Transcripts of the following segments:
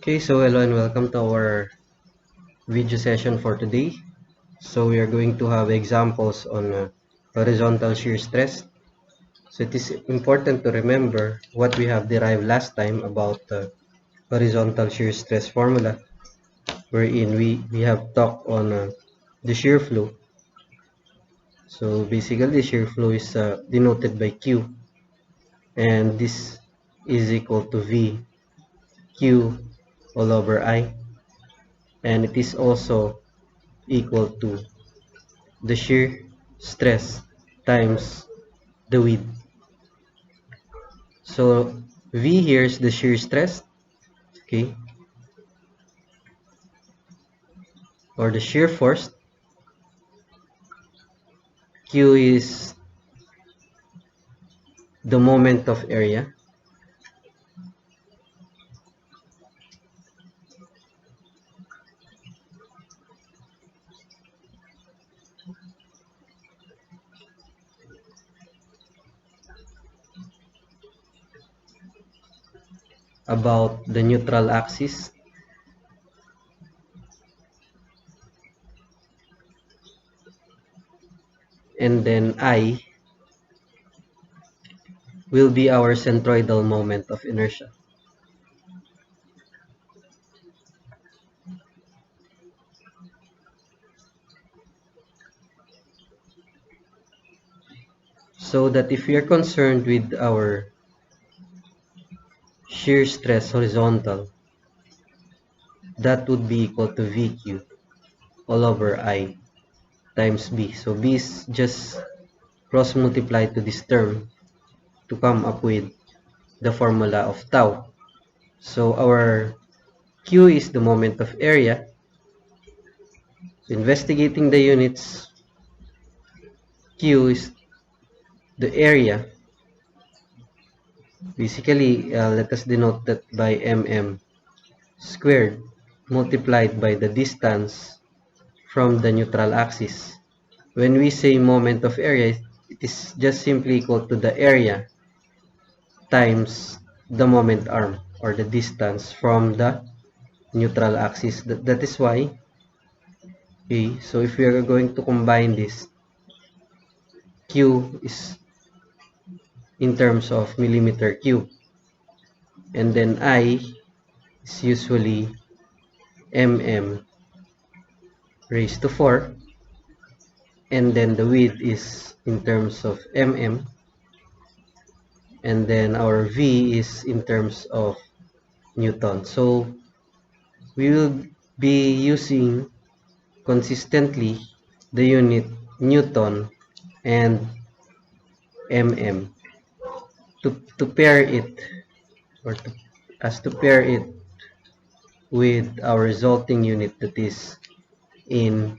Okay, so hello and welcome to our video session for today. So we are going to have examples on horizontal shear stress. So it is important to remember what we have derived last time about horizontal shear stress formula, wherein we have talked on the shear flow. So basically the shear flow is denoted by Q, and this is equal to V Q all over I, and it is also equal to the shear stress times the width. So V here is the shear stress, okay, or the shear force. Q is the moment of area. About the neutral axis. And then I will be our centroidal moment of inertia. So that if we are concerned with our shear stress horizontal, that would be equal to VQ all over I times B. So B is just cross multiplied to this term to come up with the formula of tau. So our Q is the moment of area. So investigating the units, Q is the area. Basically, let us denote that by mm squared multiplied by the distance from the neutral axis. When we say moment of area, it is just simply equal to the area times the moment arm, or the distance from the neutral axis. That is why, okay, so if we are going to combine this, Q is in terms of millimeter cube, and then I is usually mm raised to 4, and then the width is in terms of mm, and then our V is in terms of Newton. So we will be using consistently the unit Newton and mm to pair it, or to pair it with our resulting unit, that is in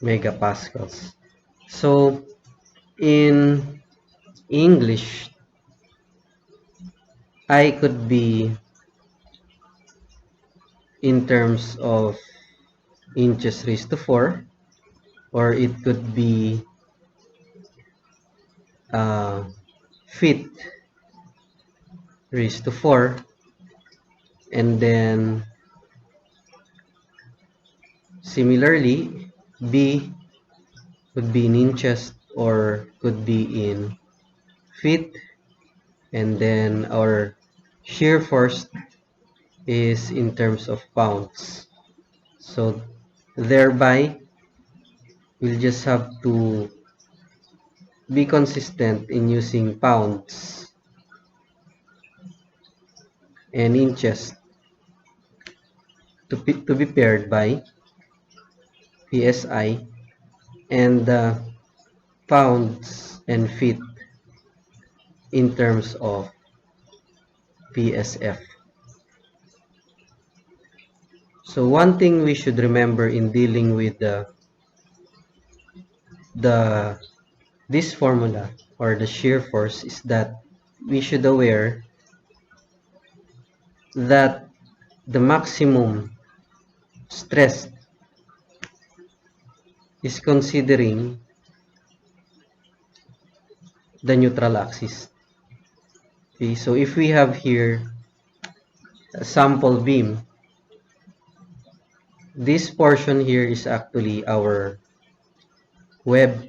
megapascals. So in English, I could be in terms of inches raised to 4, or it could be uh, feet raised to 4, and then similarly B could be in inches or could be in feet, and then our shear force is in terms of pounds. So thereby we'll just have to be consistent in using pounds and inches to be paired by PSI, and pounds and feet in terms of PSF. So one thing we should remember in dealing with this formula, or the shear force, is that we should aware that the maximum stress is considering the neutral axis. Okay, so if we have here a sample beam This portion here is actually our web.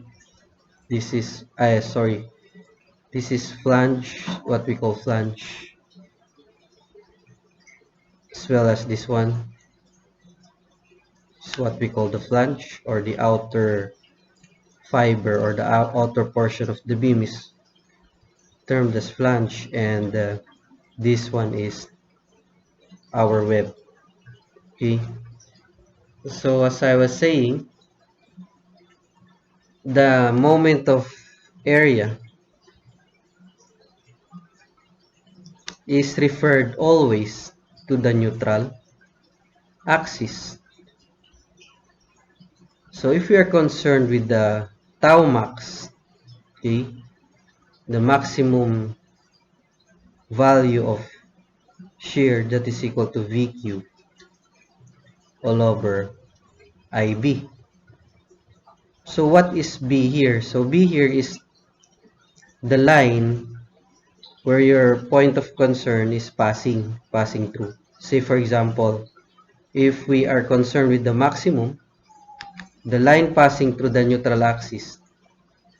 This is, sorry, this is flange, what we call flange, as well as this one is what we call the flange, or the outer fiber, or the outer portion of the beam is termed as flange, and this one is our web. Okay, so as I was saying, the moment of area is referred always to the neutral axis. So if we are concerned with the tau max, okay, the maximum value of shear, that is equal to VQ all over IB. So what is B here? So B here is the line where your point of concern is passing through. Say for example, if we are concerned with the maximum, the line passing through the neutral axis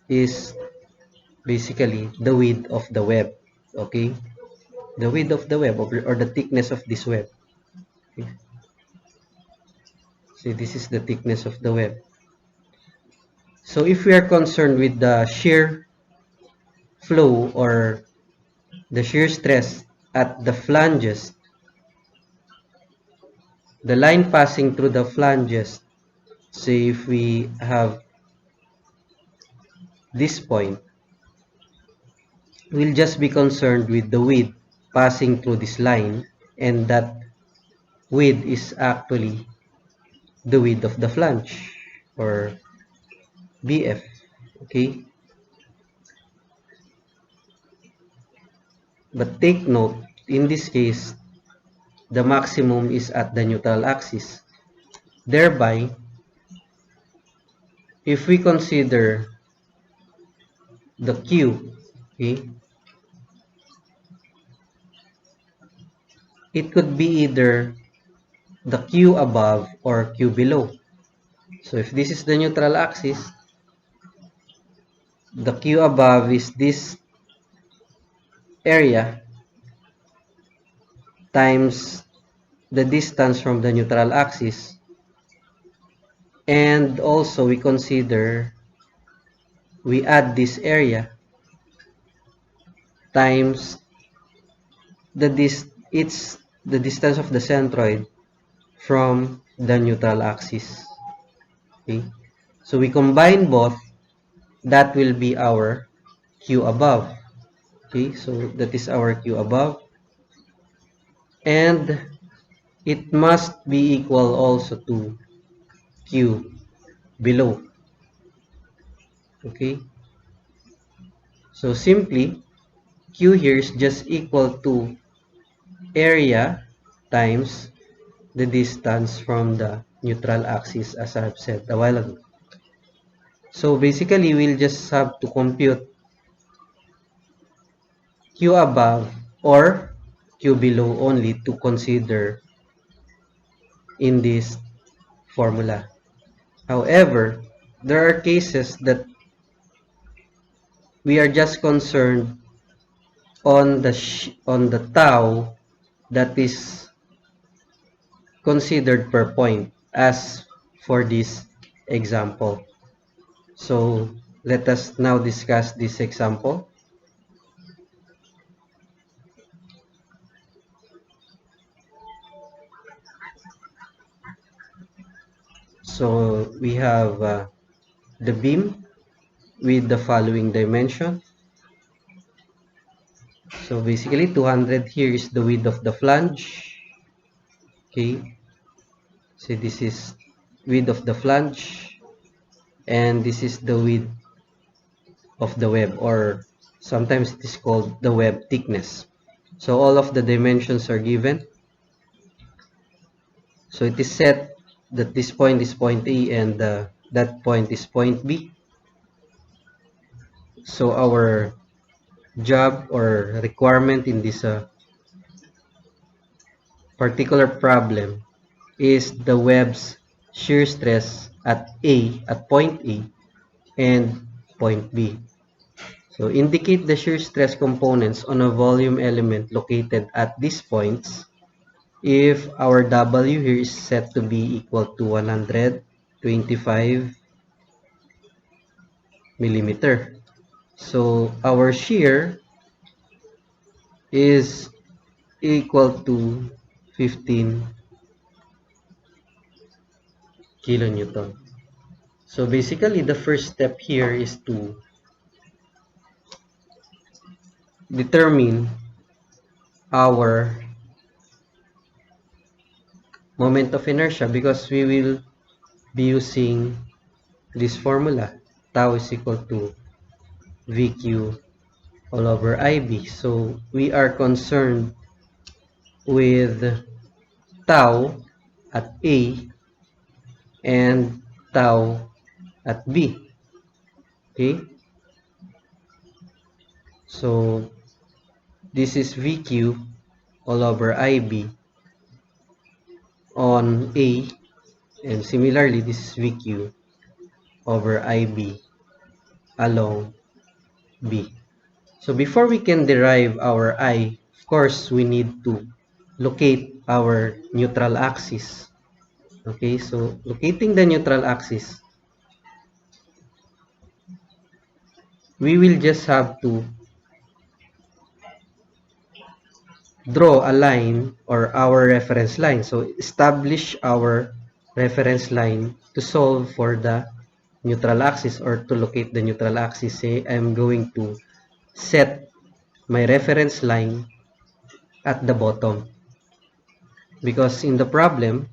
is basically the width of the web. Okay, the width of the web, or the thickness of this web. Okay. See, this is the thickness of the web. So if we are concerned with the shear flow, or the shear stress at the flanges, the line passing through the flanges, say if we have this point, we'll just be concerned with the width passing through this line, and that width is actually the width of the flange, or BF. Okay, but take note, in this case, the maximum is at the neutral axis. Thereby, if we consider the Q, okay, it could be either the Q above or Q below. So if this is the neutral axis, the Q above is this area times the distance from the neutral axis, and also we add this area times the distance of the centroid from the neutral axis. Okay, so we combine both, that will be our Q above. Okay, so that is our Q above, and it must be equal also to Q below. Okay, so simply Q here is just equal to area times the distance from the neutral axis, as I've said a while ago. So basically, we'll just have to compute Q above or Q below only to consider in this formula. However, there are cases that we are just concerned on the tau that is considered per point, as for this example. So let us now discuss this example. So we have the beam with the following dimension. So basically 200 here is the width of the flange. Okay, so this is width of the flange, and this is the width of the web, or sometimes it is called the web thickness. So all of the dimensions are given. So it is set that this point is point A, and that point is point B. So our job or requirement in this particular problem is the web's shear stress at point A, and point B. So indicate the shear stress components on a volume element located at these points if our W here is set to be equal to 125 millimeter. So our shear is equal to 15 kilonewton. So basically the first step here is to determine our moment of inertia, because we will be using this formula. Tau is equal to VQ all over IB. So we are concerned with tau at A and tau at B. Okay? So this is VQ all over IB on A, and similarly this is VQ over IB along B. So before we can derive our I, of course, we need to locate our neutral axis. Okay, so locating the neutral axis, we will just have to draw a line or our reference line. So establish our reference line to solve for the neutral axis, or to locate the neutral axis. Say I'm going to set my reference line at the bottom, because in the problem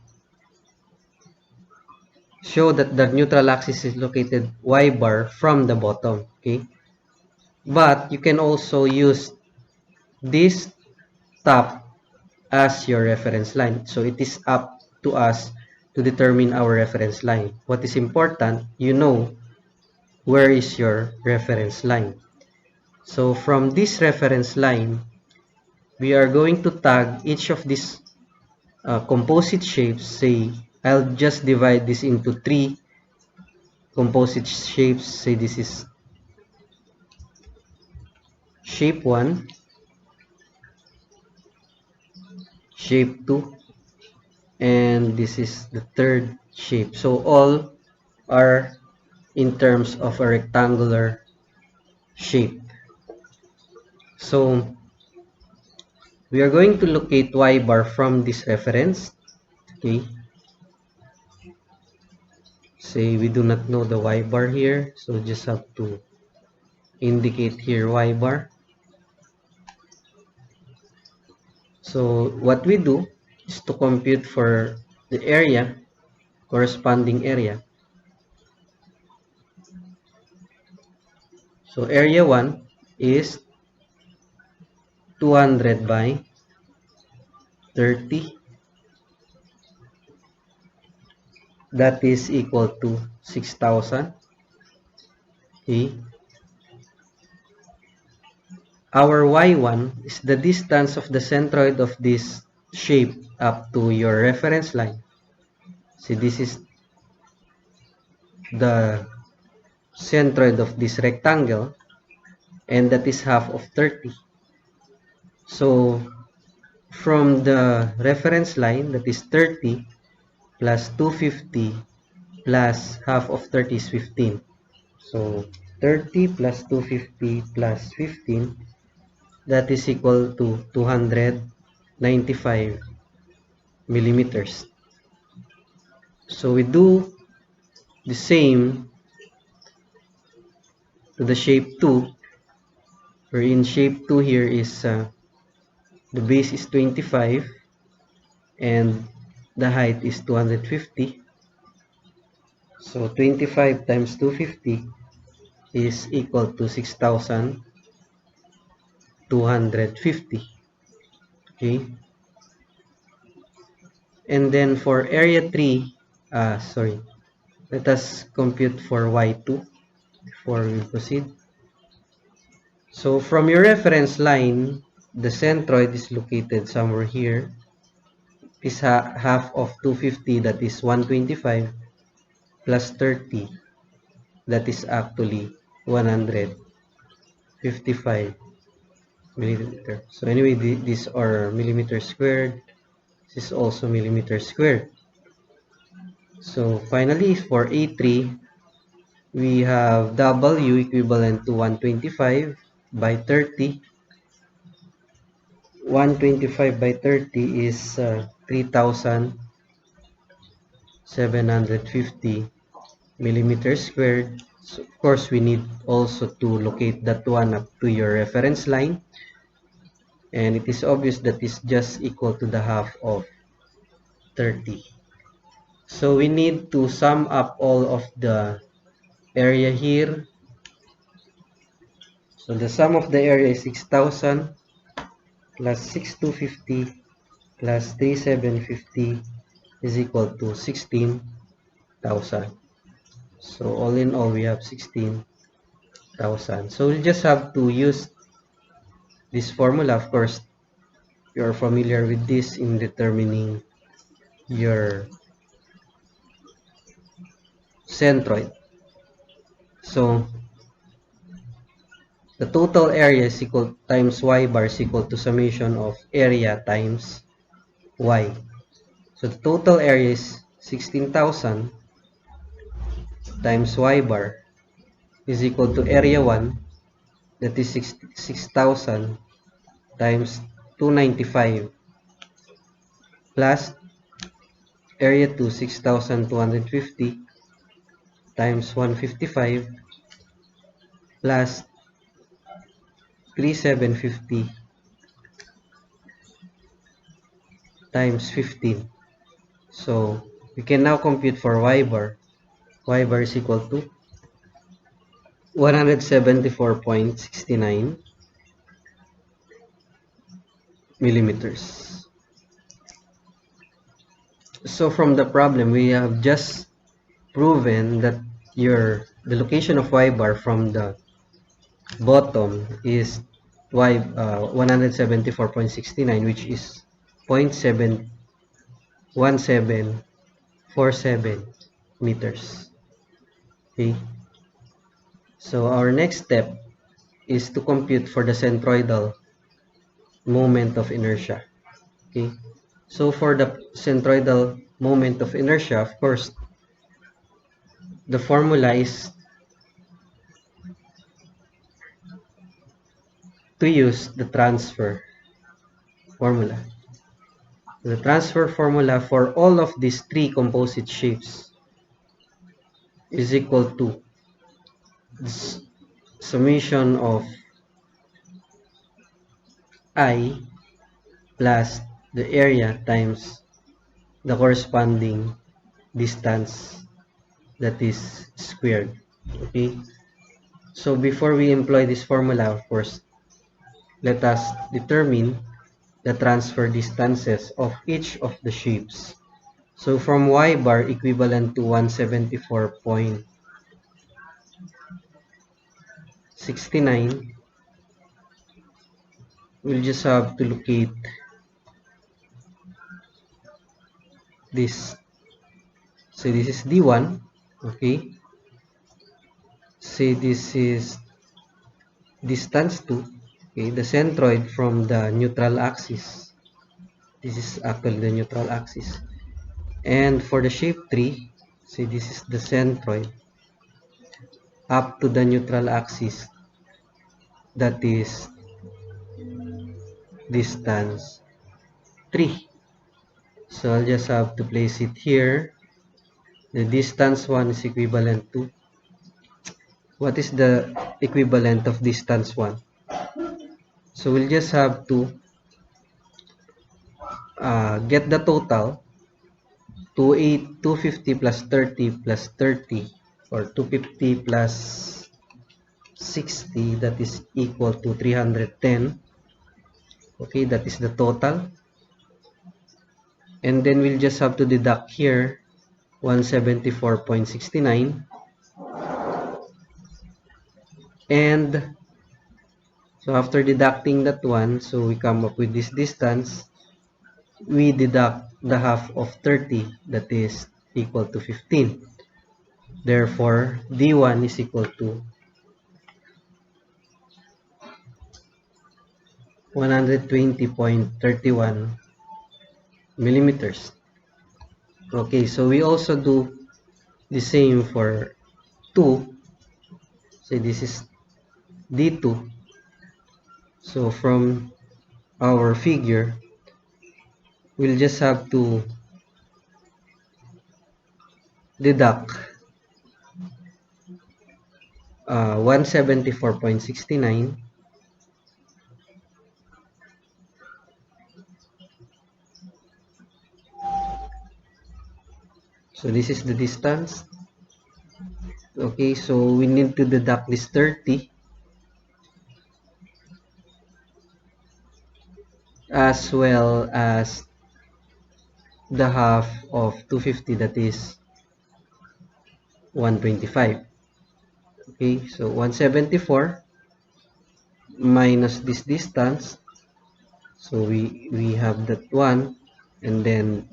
show that the neutral axis is located y bar from the bottom. Okay, but you can also use this top as your reference line. So it is up to us to determine our reference line. What is important, you know where is your reference line. So from this reference line, we are going to tag each of these composite shapes. Say I'll just divide this into 3 composite shapes. Say this is shape 1, shape 2, and this is the third shape. So all are in terms of a rectangular shape. So we are going to locate y bar from this reference. Okay, say we do not know the y bar here, so just have to indicate here y bar. So what we do is to compute for the area, corresponding area. So area 1 is 200 by 30. That is equal to 6,000. Okay. Our y1 is the distance of the centroid of this shape up to your reference line. See, this is the centroid of this rectangle, and that is half of 30. So from the reference line, that is 30 plus 250 plus half of 30 is 15. So 30 plus 250 plus 15, that is equal to 295 millimeters. So we do the same to the shape 2, where in shape 2 here is the base is 25 and the height is 250. So 25 times 250 is equal to 6,250. Okay. And then for area 3, let us compute for y2 before we proceed. So from your reference line, the centroid is located somewhere here. is half of 250, that is 125, plus 30, that is actually 155 millimeter. So anyway, these are millimeter squared. This is also millimeter squared. So finally, for A3, we have W equivalent to 125 by 30. 125 by 30 is 3,750 millimeters squared. So of course, we need also to locate that one up to your reference line. And it is obvious that is just equal to the half of 30. So we need to sum up all of the area here. So the sum of the area is 6,000 plus 6,250 plus 3,750 is equal to 16,000. So all in all, we have 16,000. So we'll just have to use this formula. Of course, you're familiar with this in determining your centroid. So the total area is equal times y bar is equal to summation of area times y. So the total area is 16,000 times y bar is equal to area 1, that is 6,000 times 295 plus area 2, 6,250 times 155 plus 3,750 times 15. So we can now compute for y bar. Y bar is equal to 174.69 millimeters. So from the problem, we have just proven that the location of y bar from the bottom is 174.69, which is 0.71747 meters. Okay. So our next step is to compute for the centroidal moment of inertia. Okay. So for the centroidal moment of inertia, of course, the formula is to use the transfer formula. The transfer formula for all of these three composite shapes is equal to summation of I plus the area times the corresponding distance that is squared. Okay. So before we employ this formula, of course, let us determine the transfer distances of each of the shapes. So from y bar equivalent to 174.69, we'll just have to locate this. So this is D1, okay. Say this is distance 2, okay, the centroid from the neutral axis. This is actually the neutral axis. And for the shape 3, say this is the centroid up to the neutral axis, that is distance 3. So I'll just have to place it here. The distance 1 is equivalent to, what is the equivalent of distance 1? So we'll just have to get the total. 250 plus 30 plus 30, or 250 plus 60, that is equal to 310. Okay, that is the total. And then we'll just have to deduct here 174.69. And so after deducting that one, so we come up with this distance. We deduct the half of 30, that is equal to 15. Therefore, D1 is equal to 120.31 millimeters. Okay, so we also do the same for 2. So this is D2. So from our figure, we'll just have to deduct 174.69. So this is the distance. Okay, so we need to deduct this 30 as well as the half of 250, that is 125. Okay, so 174 minus this distance, so we have that one, and then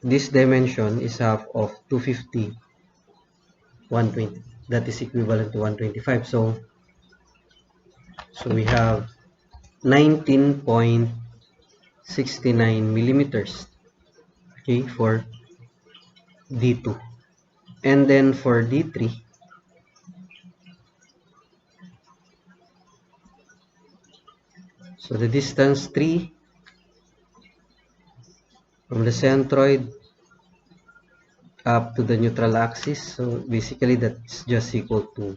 this dimension is half of 250, 120, that is equivalent to 125. So we have 19.69 millimeters, okay, for D2. And then for D3, so the distance 3 from the centroid up to the neutral axis, so basically that's just equal to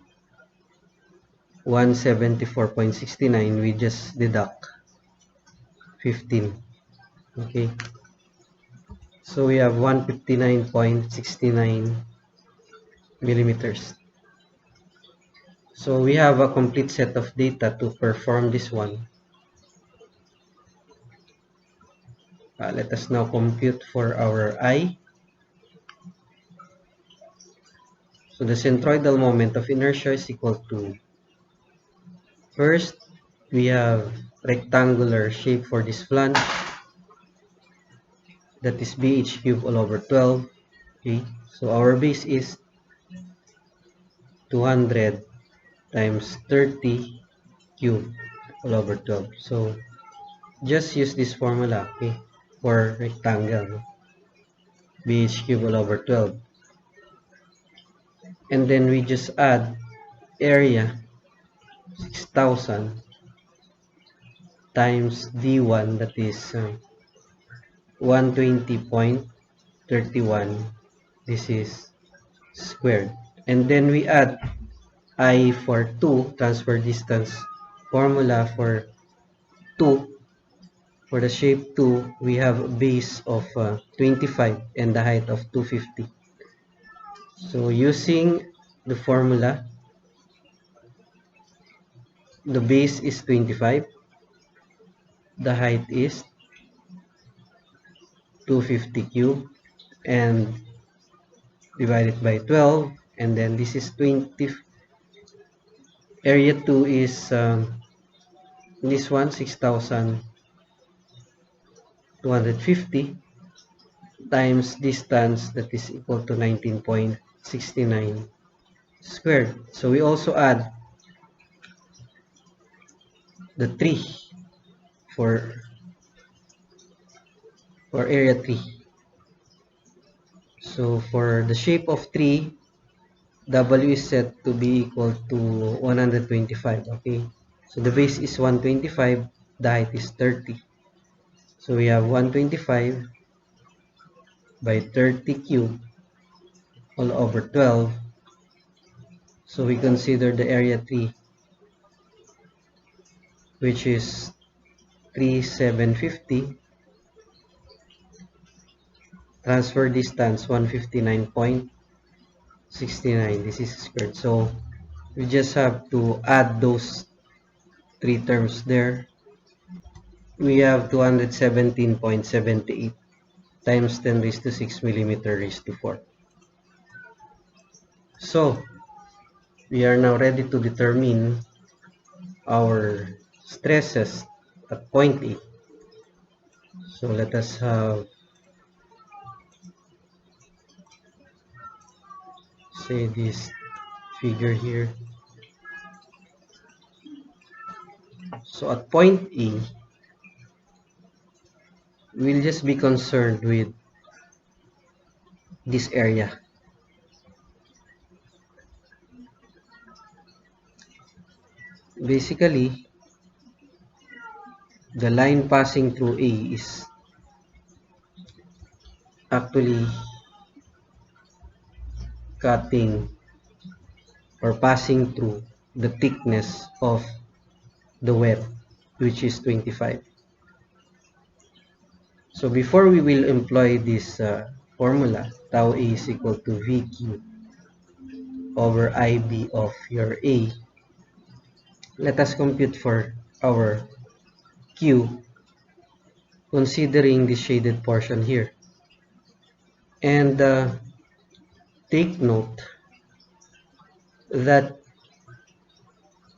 174.69. we just deduct 15. Okay, so we have 159.69 millimeters. So we have a complete set of data to perform this one. Let us now compute for our I. So the centroidal moment of inertia is equal to, first, we have rectangular shape for this flange, that is BH cubed all over 12. Okay, so our base is 200 times 30 cubed all over 12. So just use this formula, okay, for rectangle, BH cubed all over 12. And then we just add area 6,000 times D1, that is 120.31, this is squared. And then we add I for 2, transfer distance formula for 2. For the shape 2, we have a base of 25 and the height of 250. So using the formula, the base is 25, the height is 250 cubed, and divided by 12, and then this is 20. Area 2 is this one, 6,250 times distance, that is equal to 19.69 squared. So we also add the 3 for area 3. So for the shape of 3, W is set to be equal to 125. Okay, so the base is 125, the height is 30. So we have 125 by 30 cubed all over 12. So we consider the area 3, which is 3,750. Transfer distance 159.69. This is squared. So we just have to add those three terms there. We have 217.78 times 10 raised to 6 millimeter raised to 4. So we are now ready to determine our stresses at point A. So let us have, say, this figure here. So at point E, we'll just be concerned with this area. Basically, the line passing through A is actually cutting or passing through the thickness of the web, which is 25. So before we will employ this formula, tau A is equal to VQ over IB of your A, let us compute for our Q considering the shaded portion here. And take note that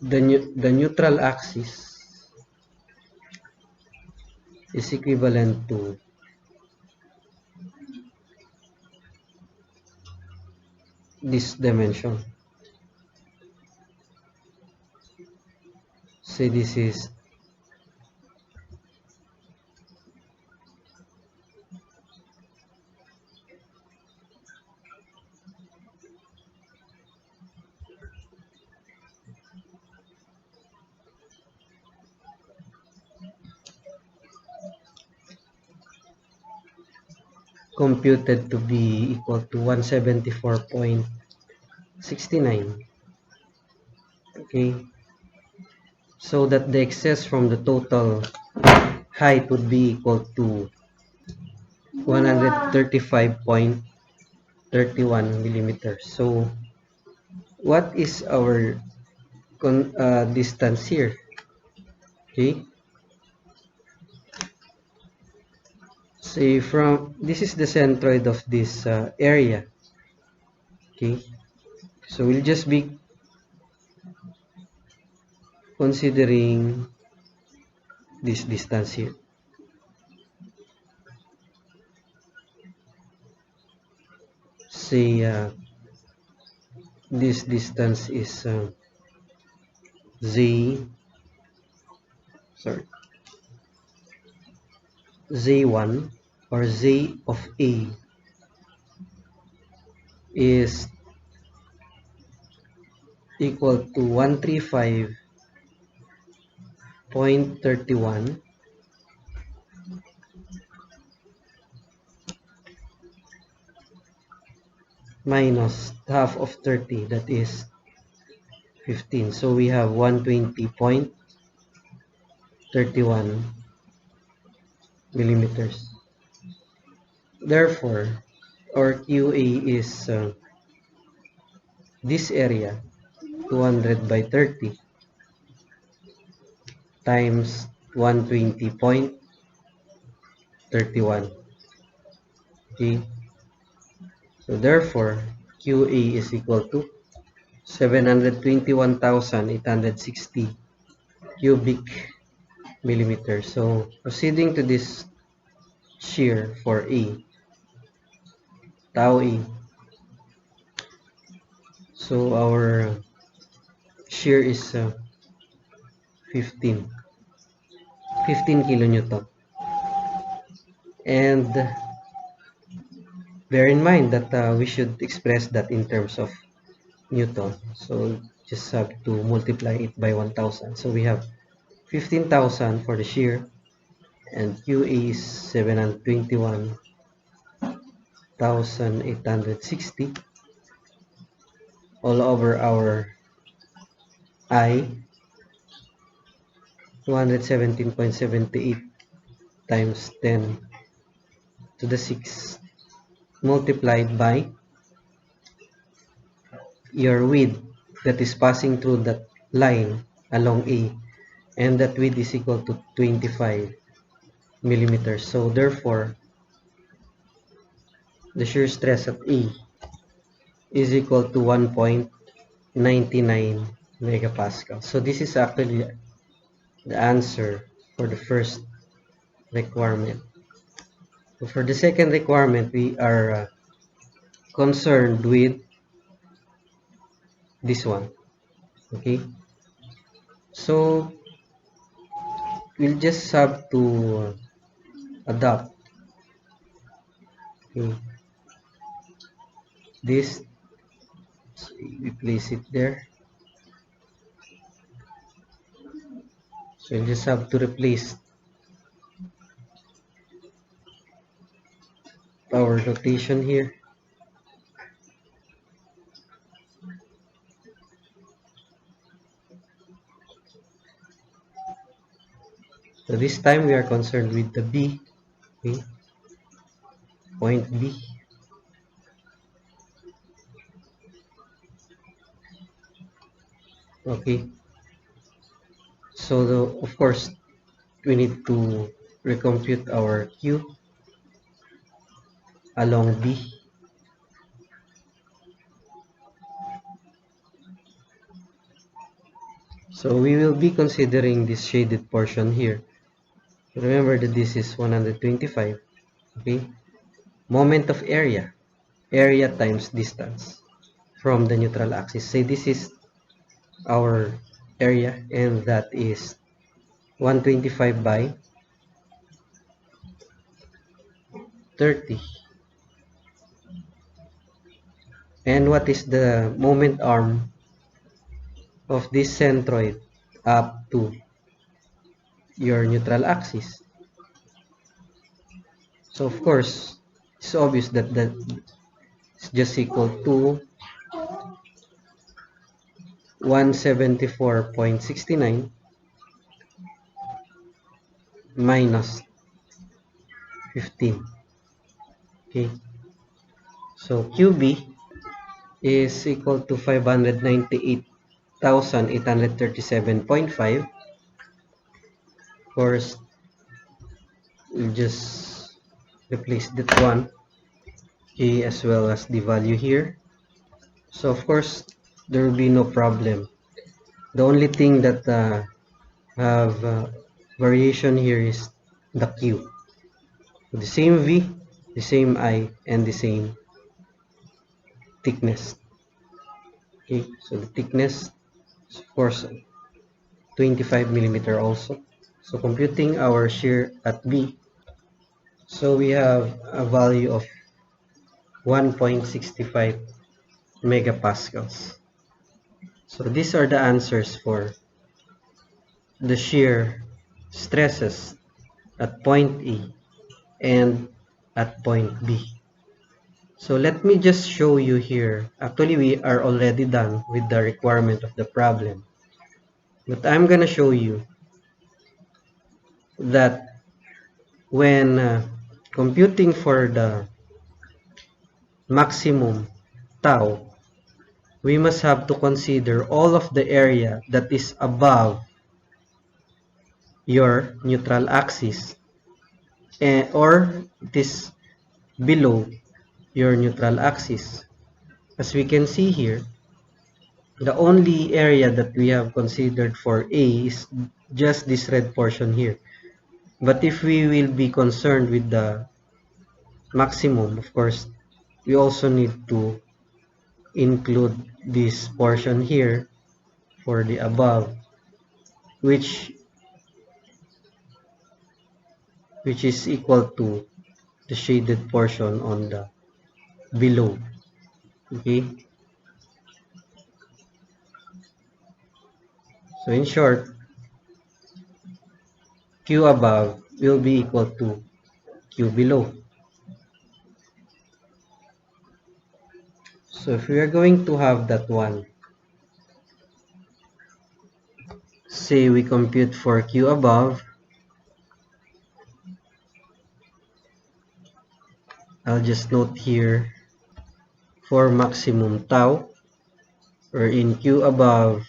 the neutral axis is equivalent to this dimension. Say this is computed to be equal to 174.69. Okay, so that the excess from the total height would be equal to 135.31 millimeters. So what is our distance here? Okay, say from this is the centroid of this area. Okay, so we'll just be considering this distance here. Say this distance is Z1 or Z of A is equal to 135.31 minus half of 30, that is 15. So we have 120.31 millimeters. Therefore, our QA is this area, 200 by 30 times 120.31. Okay, so therefore QA is equal to 721,860 cubic millimeters. So proceeding to this shear for A, tau A, so our shear is 15 kilonewton. And bear in mind that we should express that in terms of Newton. So just have to multiply it by 1000. So we have 15,000 for the shear, and QA is 721,860 all over our I, 217.78 times 10 to the 6 multiplied by your width that is passing through that line along A, and that width is equal to 25 millimeters. So therefore the shear stress at A is equal to 1.99 megapascal. So this is actually the answer for the first requirement. So for the second requirement, we are concerned with this one. Okay, so we'll just have to adopt, okay, this. So we place it there. So we'll just have to replace our notation here. So this time we are concerned with the B, okay, point B. Okay, so of course we need to recompute our Q along B. So we will be considering this shaded portion here. Remember that this is 125. Okay, moment of area, area times distance from the neutral axis. Say this is our area, and that is 125 by 30. And what is the moment arm of this centroid up to your neutral axis? So of course, it's obvious that that is just equal to 174.69 minus 15. Okay, so QB is equal to 598,837.5. Of course, we'll just replace that one, A, as well as the value here. So of course, there will be no problem. The only thing that have variation here is the Q. The same V, the same I, and the same thickness. Okay, so the thickness is of course 25 millimeter also. So computing our shear at B, so we have a value of 1.65 megapascals. So these are the answers for the shear stresses at point A and at point B. So let me just show you here. Actually, we are already done with the requirement of the problem. But I'm gonna show you that when computing for the maximum tau, we must have to consider all of the area that is above your neutral axis, or it is below your neutral axis. As we can see here, the only area that we have considered for A is just this red portion here. But if we will be concerned with the maximum, of course, we also need to include this portion here for the above, which is equal to the shaded portion on the below. Okay, so in short, Q above will be equal to Q below. So if we are going to have that one, say we compute for Q above, I'll just note here for maximum tau, or in Q above,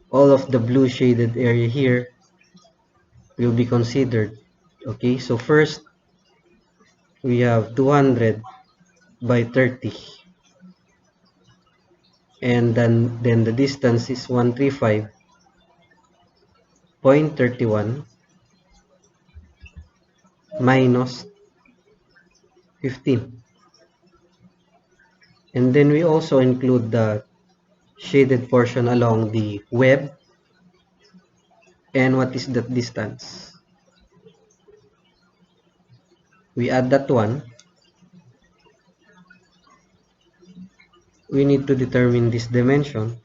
all of the blue shaded area here will be considered. Okay, so first we have 200 by 30, and then the distance is 135.31 minus 15. And then we also include the shaded portion along the web. And what is that distance? We add that one. We need to determine this dimension.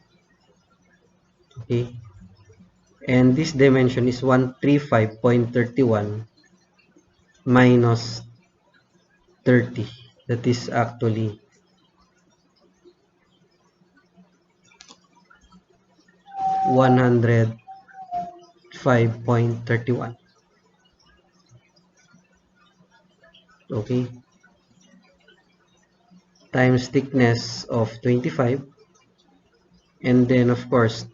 Okay. And this dimension is 135.31 minus 30. That is actually 105.31. Okay. Times thickness of 25. And then, of course,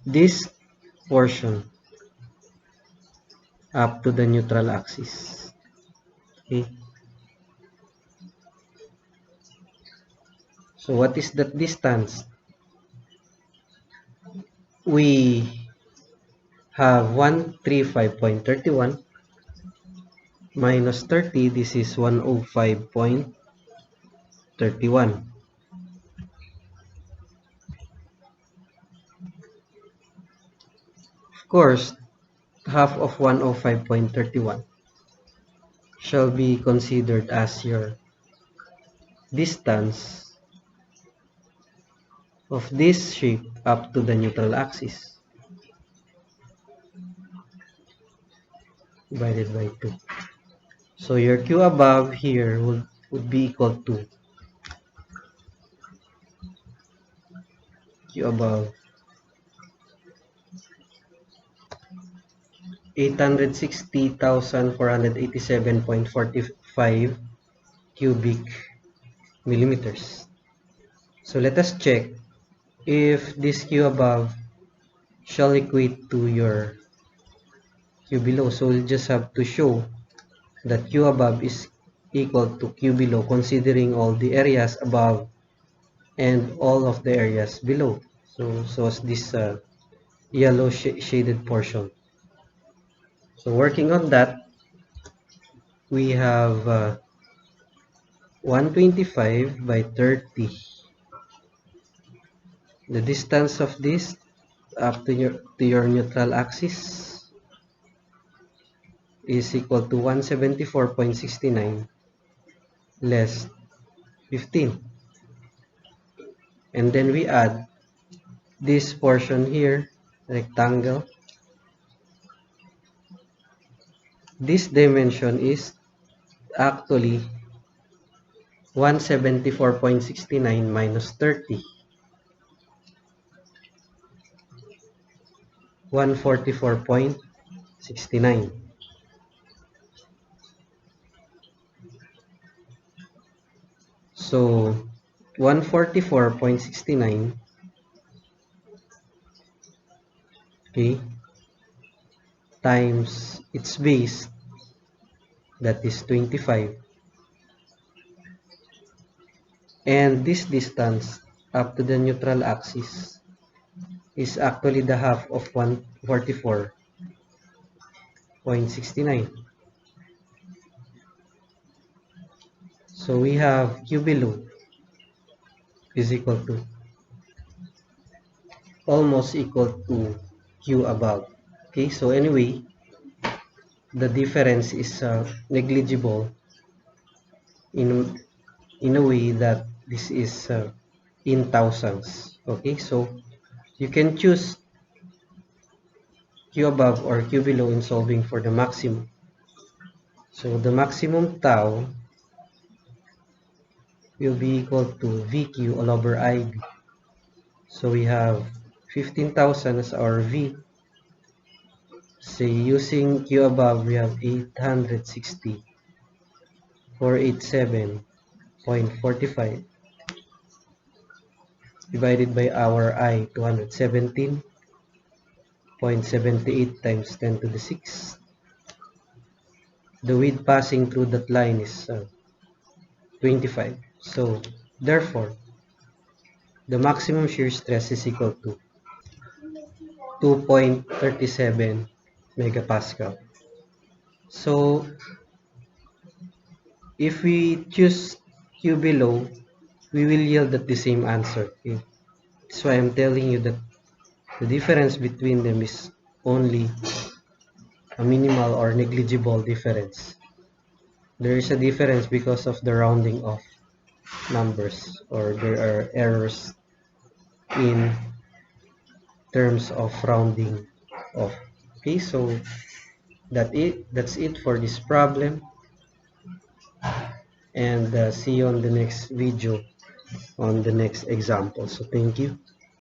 this portion up to the neutral axis. Okay. So what is that distance? We have 135.31 minus 30. This is 105.31. Of course, half of 105.31 shall be considered as your distance of this shape up to the neutral axis divided by 2. So your Q above here would be equal to Q above 860,487.45 cubic millimeters. So let us check if this Q above shall equate to your Q below. So we'll just have to show that Q above is equal to Q below, considering all the areas above and all of the areas below. So as this yellow shaded portion. So working on that, we have 125 by 30. The distance of this up to your neutral axis is equal to 174.69 less 15. And then we add this portion here, rectangle. This dimension is actually 174.69 minus 30. 144.69. So 144.69, okay, times its base, that is 25, and this distance up to the neutral axis is actually the half of 144.69. So we have Q below is equal to almost equal to Q above. Okay, so anyway, the difference is negligible in a way that this is in thousands. Okay, so you can choose Q above or Q below in solving for the maximum. So the maximum tau will be equal to VQ all over IB. So we have 15,000 as our V. Say using Q above, we have 860,487.45 divided by our I, 217.78 times 10 to the 6. The width passing through that line is 25. So therefore, the maximum shear stress is equal to 2.37 megapascal. So if we choose Q below, we will yield at the same answer. Okay? That's why I'm telling you that the difference between them is only a minimal or negligible difference. There is a difference because of the rounding of numbers, or there are errors in terms of rounding off. Okay, so that's it for this problem, and see you on the next video on the next example. So thank you.